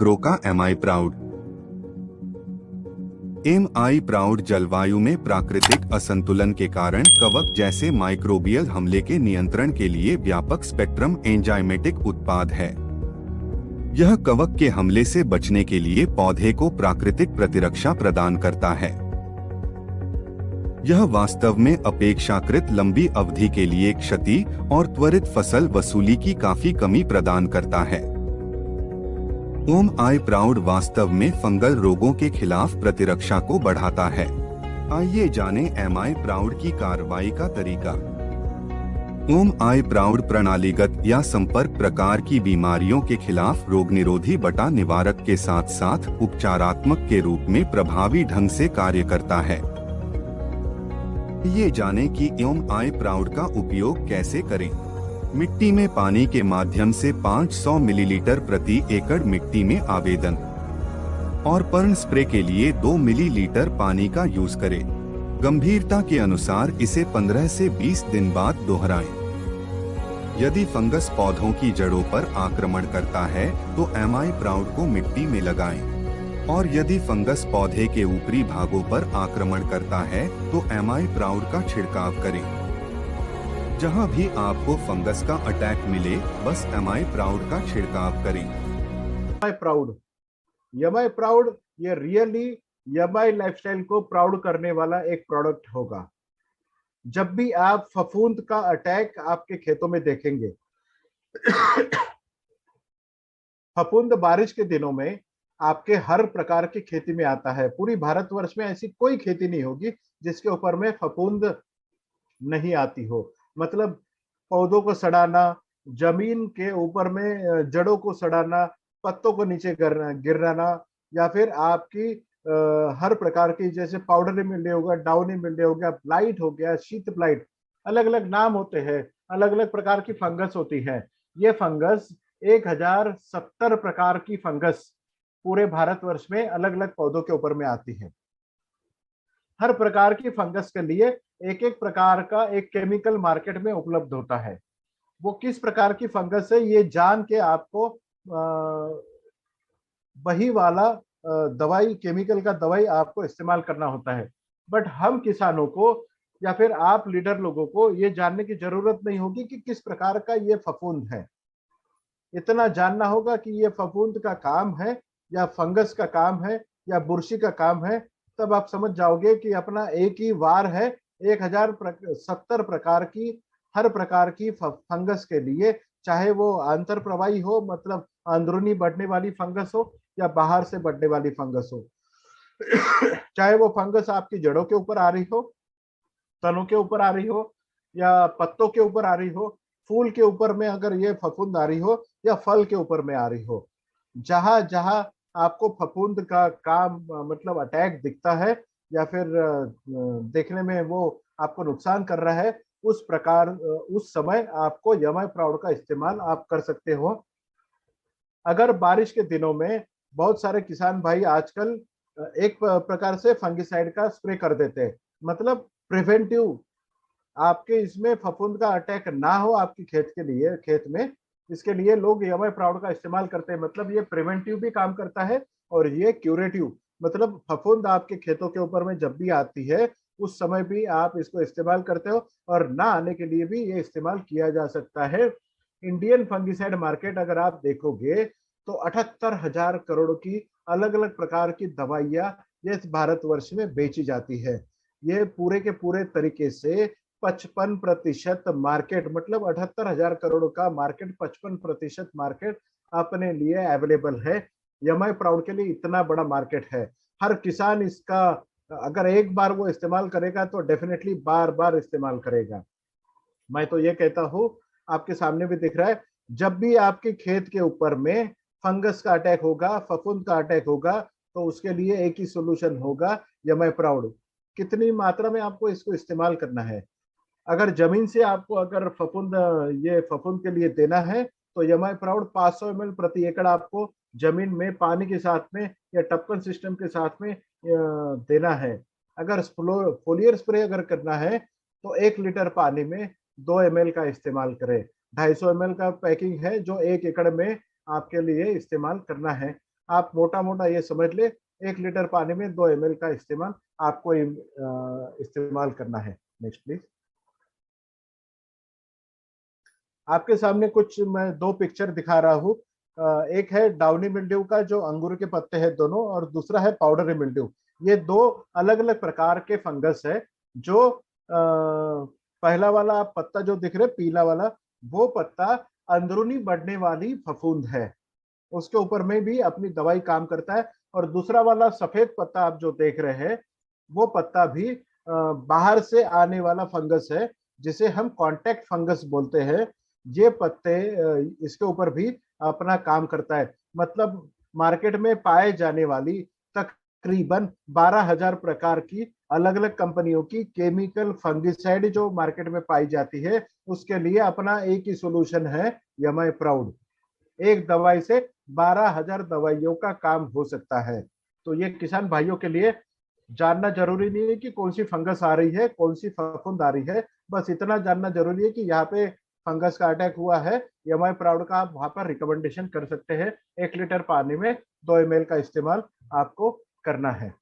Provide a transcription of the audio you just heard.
Agro का MI proud. MI proud जलवायु में प्राकृतिक असंतुलन के कारण कवक जैसे माइक्रोबियल हमले के नियंत्रण के लिए व्यापक स्पेक्ट्रम एंजाइमेटिक उत्पाद है। यह कवक के हमले से बचने के लिए पौधे को प्राकृतिक प्रतिरक्षा प्रदान करता है। यह वास्तव में अपेक्षाकृत लंबी अवधि के लिए क्षति और त्वरित फसल वसूली की काफी कमी प्रदान करता है। एमआई प्राउड वास्तव में फंगल रोगों के खिलाफ प्रतिरक्षा को बढ़ाता है। आइए जानें एमआई प्राउड की कार्रवाई का तरीका। एमआई प्राउड प्रणालीगत या संपर्क प्रकार की बीमारियों के खिलाफ रोगनिरोधी बटा निवारक के साथ साथ उपचारात्मक के रूप में प्रभावी ढंग से कार्य करता है। ये जानें कि एमआई प्राउड का उपयोग कैसे करें। मिट्टी में पानी के माध्यम से 500 मिलीलीटर प्रति एकड़ मिट्टी में आवेदन और पर्न स्प्रे के लिए 2 मिलीलीटर पानी का यूज करें। गंभीरता के अनुसार इसे 15 से 20 दिन बाद दोहराएं। यदि फंगस पौधों की जड़ों पर आक्रमण करता है तो एमआई प्राउड को मिट्टी में लगाएं। और यदि फंगस पौधे के ऊपरी भागों पर आक्रमण करता है तो एमआई प्राउड का छिड़काव करें। जहां भी आपको फंगस का अटैक मिले बस एमआई प्राउड का छिड़काव करें। एमआई प्राउड ये रियली एमआई लाइफस्टाइल को प्राउड करने वाला एक प्रोडक्ट होगा। जब भी आप फफूंद का अटैक आपके खेतों में देखेंगे फफूंद बारिश के दिनों में आपके हर प्रकार की खेती में आता है। पूरी भारतवर्ष में ऐसी कोई खेती नहीं होगी जिसके ऊपर में फफूंद नहीं आती हो। मतलब पौधों को सड़ाना, जमीन के ऊपर में जड़ों को सड़ाना, पत्तों को नीचे गिराना या फिर आपकी हर प्रकार की जैसे पाउडरी मिल्ड्य होगा, डाउनी मिल्ड्य हो गया, ब्लाइट हो गया, शीत ब्लाइट, अलग अलग नाम होते हैं, अलग अलग प्रकार की फंगस होती है। ये फंगस 1070 प्रकार की फंगस पूरे भारतवर्ष में अलग अलग पौधों के ऊपर में आती है। हर प्रकार की फंगस के लिए एक एक प्रकार का एक केमिकल मार्केट में उपलब्ध होता है। वो किस प्रकार की फंगस है ये जान के आपको वही वाला दवाई, केमिकल का दवाई आपको इस्तेमाल करना होता है। बट हम किसानों को या फिर आप लीडर लोगों को ये जानने की जरूरत नहीं होगी कि किस प्रकार का ये फफूंद है। इतना जानना होगा कि ये फफूंद का काम है या फंगस का काम है या बुरशी का काम है। तब आप समझ जाओगे कि अपना एक ही वार है 1070 प्रकार की, हर प्रकार की फंगस के लिए, चाहे वो आंतर प्रवाही हो मतलब अंदरूनी बढ़ने वाली फंगस हो या बाहर से बढ़ने वाली फंगस हो। चाहे वो फंगस आपकी जड़ों के ऊपर आ रही हो, तनों के ऊपर आ रही हो या पत्तों के ऊपर आ रही हो, फूल के ऊपर में अगर ये फफूंद आ रही हो या फल के ऊपर में आ रही हो, जहां जहां आपको फफूंद का काम मतलब अटैक दिखता है या फिर देखने में वो आपको नुकसान कर रहा है, उस प्रकार उस समय आपको एमआई प्राउड का इस्तेमाल आप कर सकते हो। अगर बारिश के दिनों में बहुत सारे किसान भाई आजकल एक प्रकार से फंगिसाइड का स्प्रे कर देते हैं, मतलब प्रिवेंटिव, आपके इसमें फफूंद का अटैक ना हो आपकी खेत के लिए, खेत में, इसके लिए लोग एमआई प्राउड का इस्तेमाल करते हैं। मतलब ये प्रिवेंटिव भी काम करता है और ये क्यूरेटिव, मतलब फफूंद आपके खेतों के ऊपर में जब भी आती है उस समय भी आप इसको इस्तेमाल करते हो और ना आने के लिए भी ये इस्तेमाल किया जा सकता है। इंडियन फंगिसाइड मार्केट अगर आप देखोगे तो 78,000 करोड़ की अलग अलग प्रकार की दवाइयां ये भारतवर्ष में बेची जाती है। ये पूरे के पूरे तरीके से 55% मार्केट, मतलब 78,000 करोड़ का मार्केट, 55% मार्केट अपने लिए अवेलेबल है। एमआई प्राउड के लिए इतना बड़ा मार्केट है। हर किसान इसका अगर एक बार वो इस्तेमाल करेगा तो डेफिनेटली बार बार इस्तेमाल करेगा। मैं तो ये कहता हूँ, आपके सामने भी दिख रहा है, जब भी आपके खेत के ऊपर में फंगस का अटैक होगा, फफूंद का अटैक होगा, तो उसके लिए एक ही सोल्यूशन होगा, एमआई प्राउड। कितनी मात्रा में आपको इसको इस्तेमाल करना है। अगर जमीन से आपको अगर फफूंद, ये फफूंद के लिए देना है तो एमआई प्राउड 500 ml प्रति एकड़ आपको जमीन में पानी के साथ में या टपकन सिस्टम के साथ में देना है। अगर फोलियर स्प्रे अगर करना है तो 1 लीटर पानी में 2 ml का इस्तेमाल करें। 250 ml का पैकिंग है जो 1 एकड़ में आपके लिए इस्तेमाल करना है। आप मोटा मोटा ये समझ ले 1 लीटर पानी में 2 ml का इस्तेमाल आपको इस्तेमाल करना है। Next please. आपके सामने कुछ मैं 2 पिक्चर दिखा रहा हूँ। एक है डाउनी मिल्ड्यू का, जो अंगूर के पत्ते हैं दोनों, और दूसरा है पाउडरी मिल्ड्यू। ये 2 अलग अलग प्रकार के फंगस है। जो पहला वाला आप पत्ता जो दिख रहे पीला वाला, वो पत्ता अंदरूनी बढ़ने वाली फफूंद है, उसके ऊपर में भी अपनी दवाई काम करता है। और दूसरा वाला सफेद पत्ता आप जो देख रहे हैं, वो पत्ता भी बाहर से आने वाला फंगस है, जिसे हम कॉन्टैक्ट फंगस बोलते हैं। ये पत्ते इसके ऊपर भी अपना काम करता है। मतलब मार्केट में पाए जाने वाली तकरीबन 12,000 प्रकार की अलग अलग कंपनियों की केमिकल फंगिसाइड जो मार्केट में पाई जाती है, उसके लिए अपना एक ही सोल्यूशन है, यमाई प्राउड। एक दवाई से 12,000 दवाइयों का काम हो सकता है। तो ये किसान भाइयों के लिए जानना जरूरी नहीं है कि कौन सी फंगस आ रही है, कौन सी फफूंद आ रही है। बस इतना जानना जरूरी है कि यहाँ पे फंगस का अटैक हुआ है, एमआई प्राउड का आप वहां पर रिकमेंडेशन कर सकते हैं। 1 लीटर पानी में 2 ml का इस्तेमाल आपको करना है।